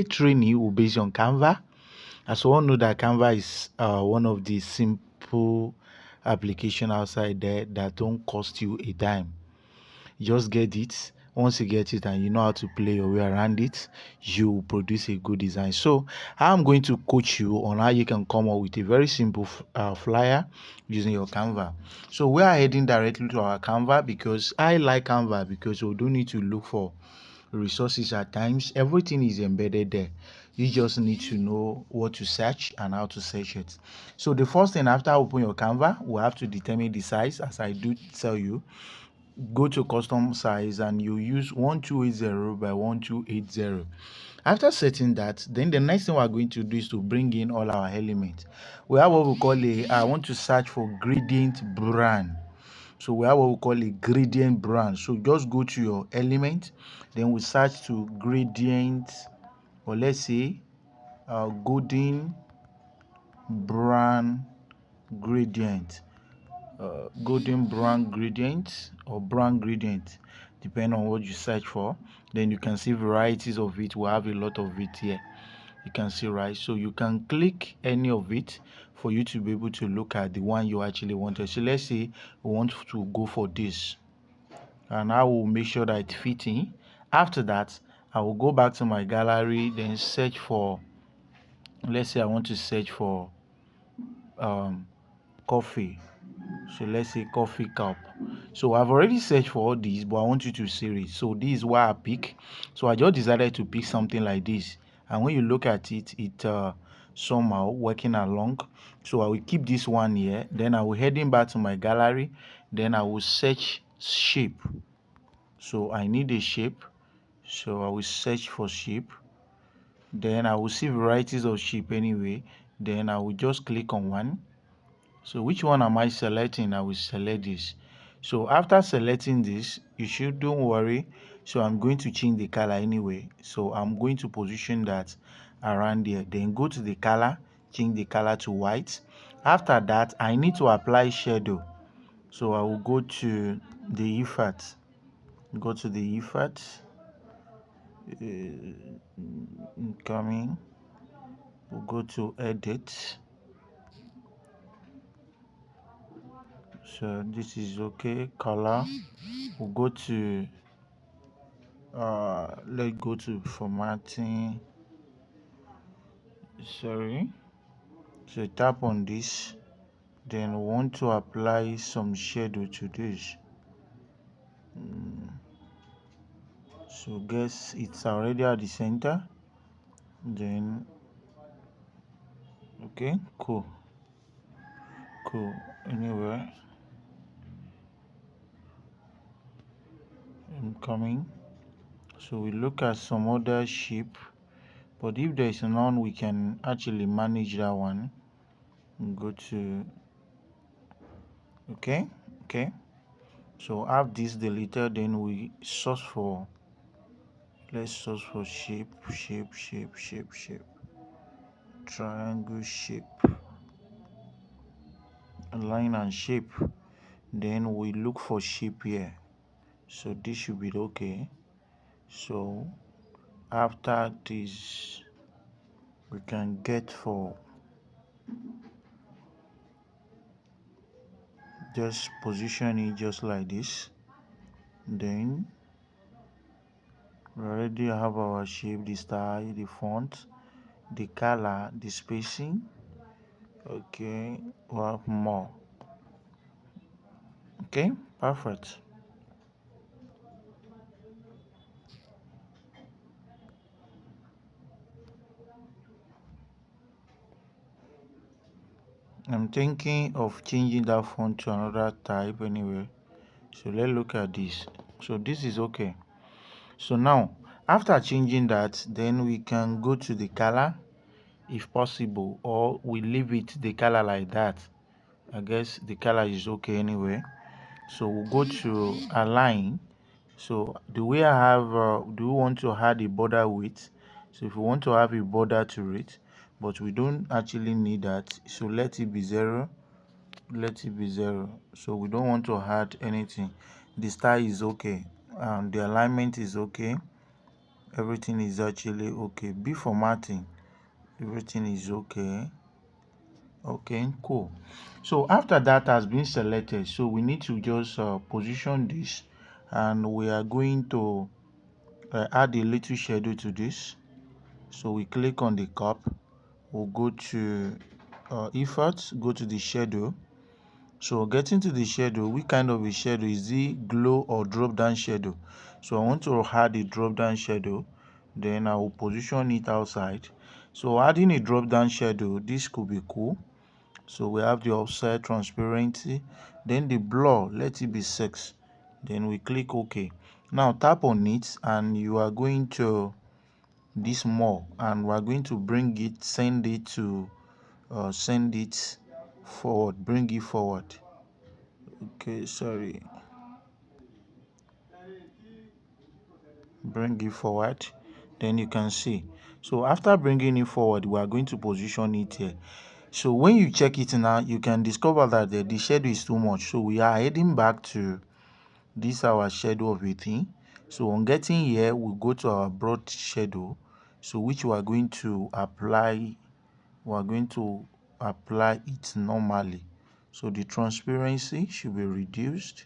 basic training will be based on Canva. As we all know that Canva is one of the simple application outside there that don't cost you a dime. You just get it. Once you get it and you know how to play your way around it, you produce a good design. So I'm going to coach you on how you can come up with a very simple flyer using your Canva. So we are heading directly to our Canva because I like Canva because we don't need to look for resources at times. Everything is embedded there. You just need to know what to search and how to search it. So the first thing, after open your Canva, we have to determine the size, as I do tell you. Go to custom size and you use 1280 by 1280. After setting that, then the next thing we're going to do is to bring in all our elements. We have what we call I want to search for gradient brand. So we have what we call a gradient brand. So just go to your element, then we search to gradient, or let's say golden brown gradient. Golden brown gradient or brown gradient, depending on what you search for. Then you can see varieties of it. We have a lot of it here. You can see, right? So you can click any of it for you to be able to look at the one you actually wanted. So let's say we want to go for this, and I will make sure that it fits in. After that, I will go back to my gallery, then search for, let's say I want to search for coffee. So let's say coffee cup. So I've already searched for all these, but I want you to see it. So this is why I pick. So I just decided to pick something like this, and when you look at it, it somehow working along. So I will keep this one here, then I will heading back to my gallery, then I will search shape. So I need a shape, so I will search for shape, then I will see varieties of shape anyway, then I will just click on one. So which one am I selecting? I will select this. So after selecting this, you should, don't worry. So I'm going to change the color anyway. So I'm going to position that around there. Then go to the color, change the color to white. After that, I need to apply shadow. So I will go to the effect. Go to the effect. Coming. We'll go to edit. So this is okay. Color. We'll go to let's go to formatting. Sorry. So tap on this, then we want to apply some shadow to this. So guess it's already at the center. Then okay, cool. Anyway, I'm coming. So we look at some other shape, but if there is none, we can actually manage that one. Go to okay. So have this deleted, then we search for, let's search for shape, triangle shape, line and shape. Then we look for shape here. So this should be okay. So after this, we can get for just position it just like this. Then we already have our shape, the style, the font, the color, the spacing. Okay, we have more. Okay, perfect. I'm thinking of changing that font to another type anyway. So let's look at this. So this is okay. So now after changing that, then we can go to the color if possible, or we leave it the color like that. I guess the color is okay anyway. So we'll go to align. So the way I have do we want to add a border width? So if we want to have a border to it, but we don't actually need that, so let it be 0. So we don't want to add anything. The style is okay, the alignment is okay, everything is actually okay. B formatting, everything is okay. Okay, cool. So after that has been selected, so we need to just position this, and we are going to add a little shadow to this. So we click on the cup, we'll go to effects, go to the shadow. So getting to the shadow, which kind of a shadow is the glow or drop down shadow? So I want to add a drop down shadow, then I will position it outside. So adding a drop down shadow, this could be cool. So we have the offset, transparency, then the blur, let it be 6. Then we click OK. Now tap on it, and you are going to this more, and we are going to bring it, send it forward, bring it forward. Okay, sorry, bring it forward. Then you can see, so after bringing it forward, we are going to position it here. So when you check it now, you can discover that the shadow is too much. So we are heading back to this our shadow of a thing. So on getting here, we go to our broad shadow, so which we are going to apply it normally. So the transparency should be reduced.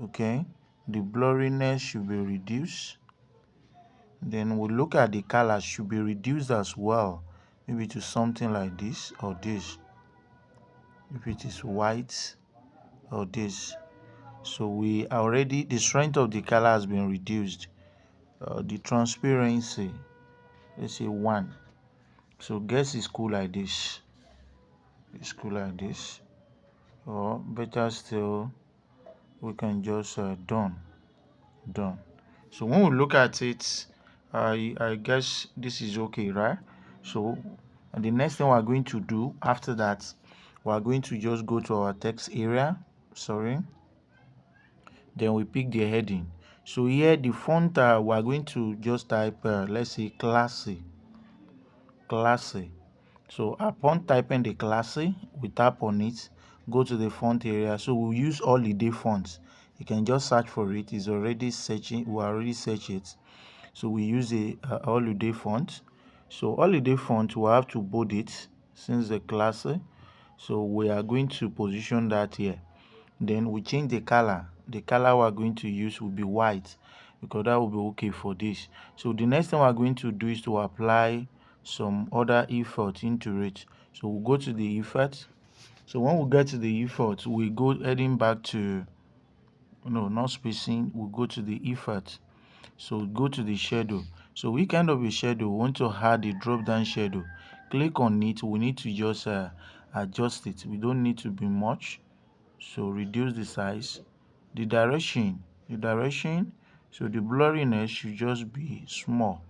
Okay, the blurriness should be reduced. Then we look at the color, should be reduced as well, maybe to something like this or this, if it is white or this. So we already, the strength of the color has been reduced. The transparency, let's say 1. So guess it's cool like this, it's cool like this, or better still, we can just done. So when we look at it, I guess this is okay, right? So and the next thing we're going to do after that, we're going to just go to our text area, sorry, then we pick the heading. So here the font, we're going to just type let's say classy. So upon typing the classy, we tap on it, go to the font area. So we'll use holiday fonts. You can just search for it, it's already searching, we already search it. So we use a holiday font. So holiday font, we have to bold it since the classy. So we are going to position that here. Then we change the color. The color we're going to use will be white, because that will be okay for this. So the next thing we're going to do is to apply some other effect into it. So we'll go to the effect. So when we get to the effect, we go heading back to, no, not spacing, we'll go to the effect. So go to the shadow. So we kind of a shadow, we want to add a drop down shadow. Click on it, we need to just adjust it. We don't need to be much. So reduce the size, the direction, so the blurriness should just be small.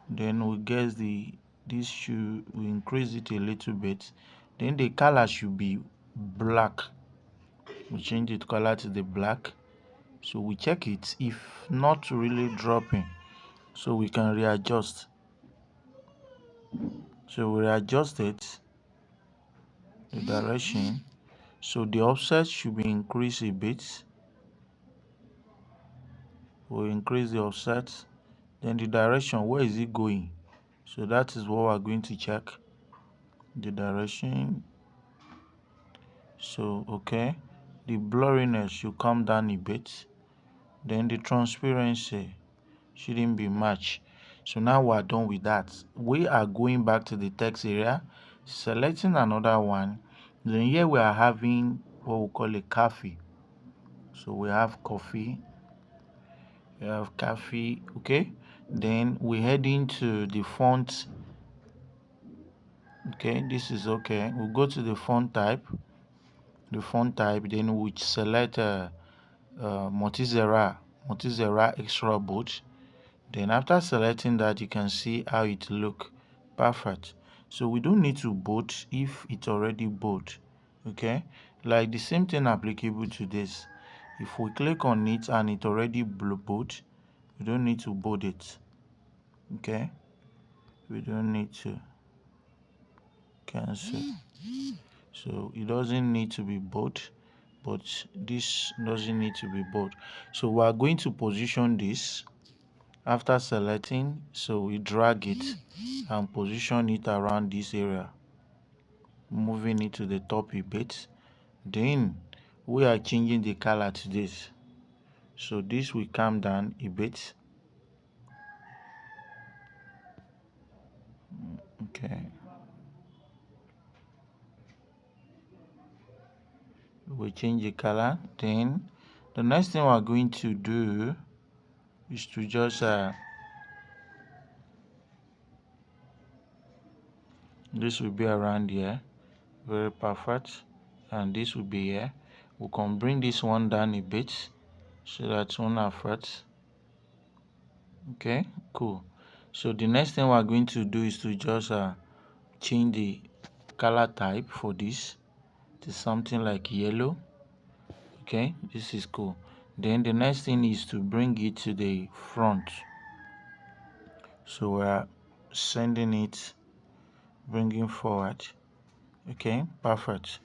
Then we guess this should, we increase it a little bit. Then the color should be black, we change the color to the black. So we check it, if not really dropping, so we can readjust. So we readjust it, the direction. So the offset should be increased a bit. We'll increase the offset. Then the direction, where is it going? So that is what we're going to check, the direction. So okay, the blurriness should come down a bit. Then the transparency shouldn't be much. So now we're done with that. We are going back to the text area, selecting another one. Then here we are having what we call a coffee. So we have coffee, okay. Then we head into the font. Okay, this is okay. We'll go to the font type, then we select Montezera extra bold. Then after selecting that, you can see how it look perfect. So we don't need to bold if it's already bold. Okay, like the same thing applicable to this. If we click on it and it already bold, we don't need to bold it. Okay, we don't need to cancel. So it doesn't need to be bold, but this doesn't need to be bold. So we are going to position this. After selecting, so we drag it and position it around this area, moving it to the top a bit. Then we are changing the color to this, so this will come down a bit. Okay, we change the color. Then the next thing we're going to do is to just this will be around here, very perfect, and this will be here. We can bring this one down a bit so that it won't affect. Okay, cool. So the next thing we're going to do is to just change the color type for this to something like yellow. Okay, this is cool. Then the next thing is to bring it to the front, so we're sending it, bringing forward. Okay, perfect.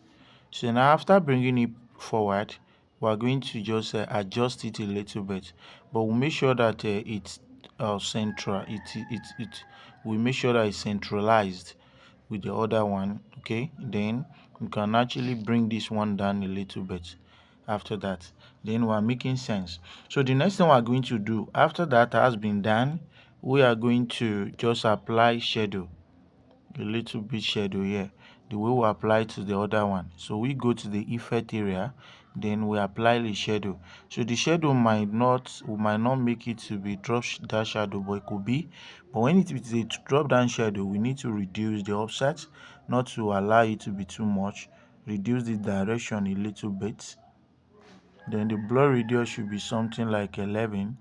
So now after bringing it forward, we're going to just adjust it a little bit, but we'll make sure that it's central. We make sure that it's centralized with the other one. Okay, then we can actually bring this one down a little bit. After that, then we're making sense. So the next thing we're going to do after that has been done, we are going to just apply shadow, a little bit shadow here, the way we apply to the other one. So we go to the effect area, then we apply the shadow. So the shadow we might not make it to be drop that shadow, but it could be. But when it is a drop down shadow, we need to reduce the offset, not to allow it to be too much. Reduce the direction a little bit. Then the blur radius should be something like 11.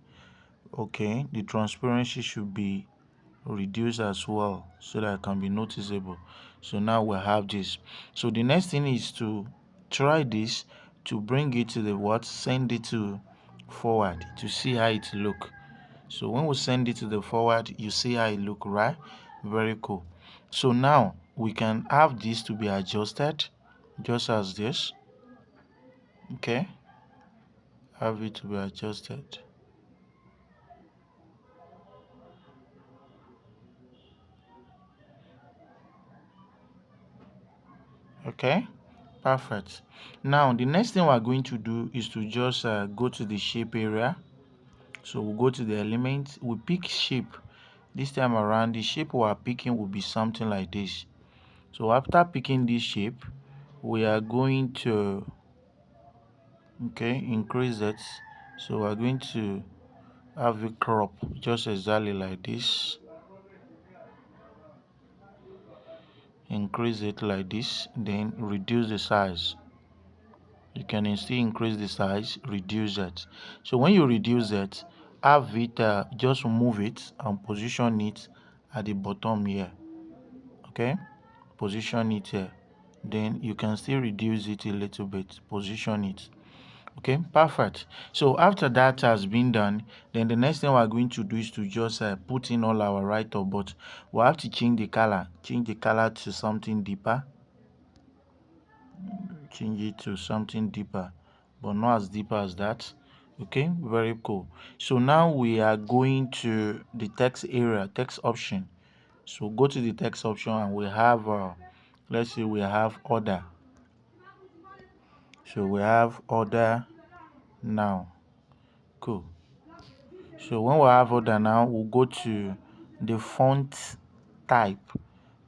Okay, the transparency should be reduced as well so that it can be noticeable. So now we have this. So the next thing is to try this, to bring it to the what, send it to forward to see how it look. So when we send it to the forward, you see how it look, right? Very cool. So now we can have this to be adjusted just as this. Okay, have it to be adjusted. Okay, perfect. Now the next thing we're going to do is to just go to the shape area. So we'll go to the element, we pick shape. This time around, the shape we are picking will be something like this. So after picking this shape, we are going to increase it. So we're going to have it crop just exactly like this. Increase it like this, then reduce the size. You can still increase the size, reduce it. So when you reduce it, have it just move it and position it at the bottom here. Okay, position it here. Then you can still reduce it a little bit, position it. Okay, perfect. So after that has been done, then the next thing we're going to do is to just put in all our write-up, but we'll have to change the color to something deeper. Change it to something deeper, but not as deep as that. Okay, very cool. So now we are going to the text area, text option. So go to the text option and we have let's say we have order. So we have order now. Cool. So when we have order now, we'll go to the font type.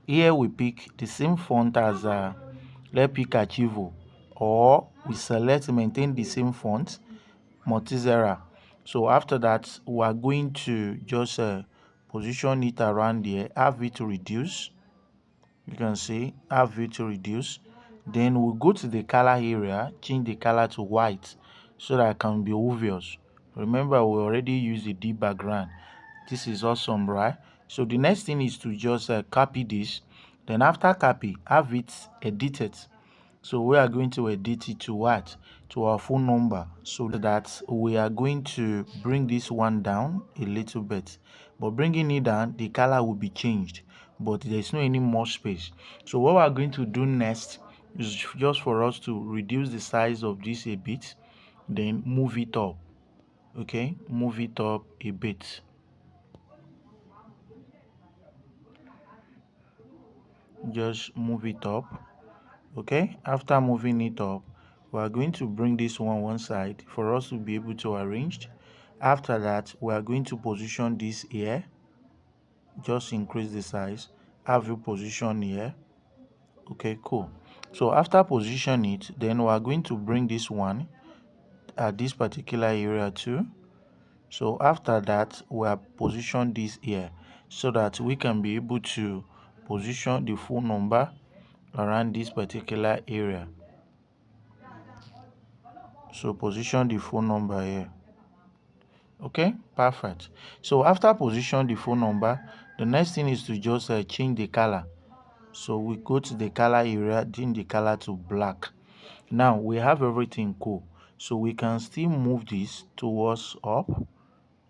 Here we pick the same font as let's pick Archivo, or we select maintain the same font, Multizera. So after that, we are going to just position it around here, have it reduce. You can see have it reduce. Then we'll go to the color area, change the color to white so that it can be obvious. Remember, we already used the deep background. This is awesome, right? So the next thing is to just copy this. Then after copy, have it edited. So we are going to edit it to what? To our phone number, so that we are going to bring this one down a little bit. But bringing it down, the color will be changed, but there's no any more space. So what we're going to do next is just for us to reduce the size of this a bit, then move it up. Okay, move it up a bit. just move it up. Okay, after moving it up, we are going to bring this one side for us to be able to arrange. After that, we are going to position this here. Just increase the size. Have you position here? Okay, cool. So after position it, then we are going to bring this one at this particular area too. So after that, we are position this here so that we can be able to position the phone number around this particular area. So position the phone number here. Okay, perfect. So after position the phone number, the next thing is to just change the color. So we go to the color area, change the color to black. Now we have everything cool, so we can still move this towards up.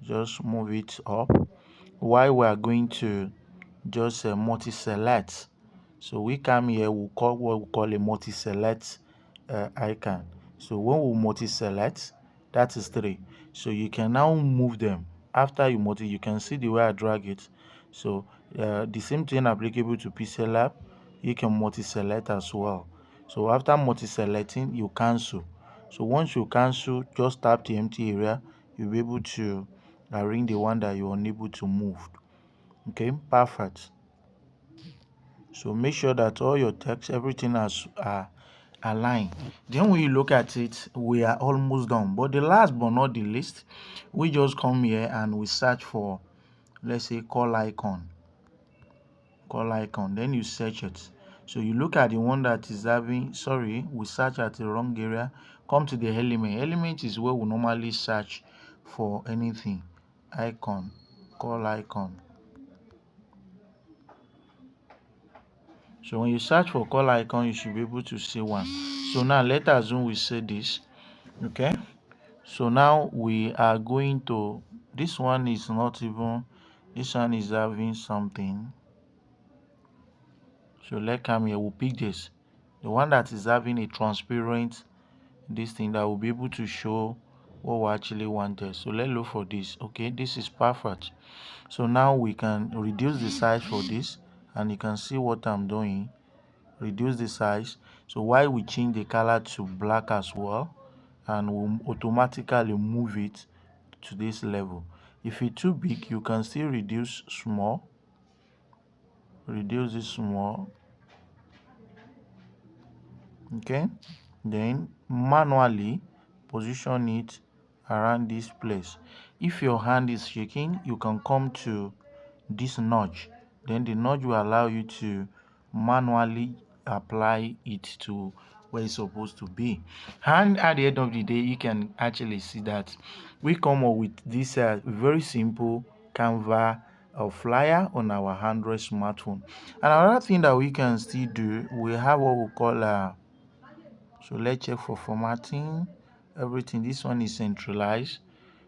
Just move it up while we are going to just multi-select. So we come here, we call what we call a multi-select icon. So when we multi-select, that is 3. So you can now move them. After you multi, you can see the way I drag it. So the same thing applicable to PIXELLAB. You can multi-select as well. So after multi-selecting, you cancel. So once you cancel, just tap the empty area. You'll be able to arrange the one that you're unable to move. Okay, perfect. So make sure that all your text, everything is aligned. Then when you look at it, we are almost done. But the last but not the least, we just come here and we search for, let's say, call icon. Call icon. Then you search it. So you look at the one that is having, sorry, we search at the wrong area. Come to the element. Element is where we normally search for anything. Icon. Call icon. So when you search for call icon, you should be able to see one. So now let's assume we say this. Okay, so now we are going to, this one is not even, this one is having something. So let's come here, we'll pick this, the one that is having a transparent this thing that will be able to show what we actually wanted. So let's look for this. Okay, this is perfect. So now we can reduce the size for this, and you can see what I'm doing. Reduce the size. So while we change the color to black as well, and we'll automatically move it to this level. If it's too big, you can still reduce small. Reduce it small. Okay, then manually position it around this place. If your hand is shaking, you can come to this notch. Then the notch will allow you to manually apply it to where it's supposed to be. And at the end of the day, you can actually see that we come up with this very simple CANVA flyer on our Android smartphone. And another thing that we can still do, we have what we call so let's check for formatting. Everything, this one is centralized.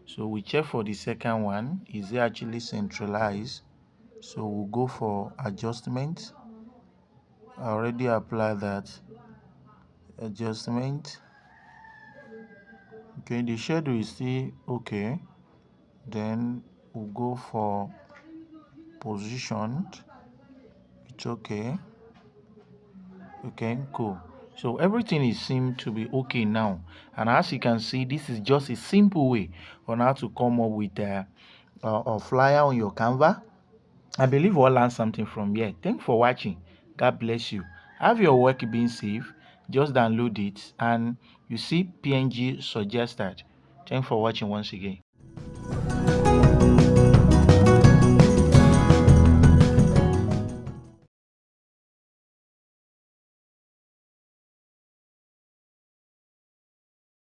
So we check for the second one, is it actually centralized? So we'll go for adjustment. I already applied that adjustment. Okay, the shadow is still okay. Then we'll go for positioned. It's okay. Okay, cool. So everything is seemed to be okay now, and as you can see, this is just a simple way on how to come up with a flyer on your Canva. I believe we'll learn something from here. Thanks for watching. God bless you. Have your work been saved? Just download it and you see PNG suggested. Thanks for watching once again.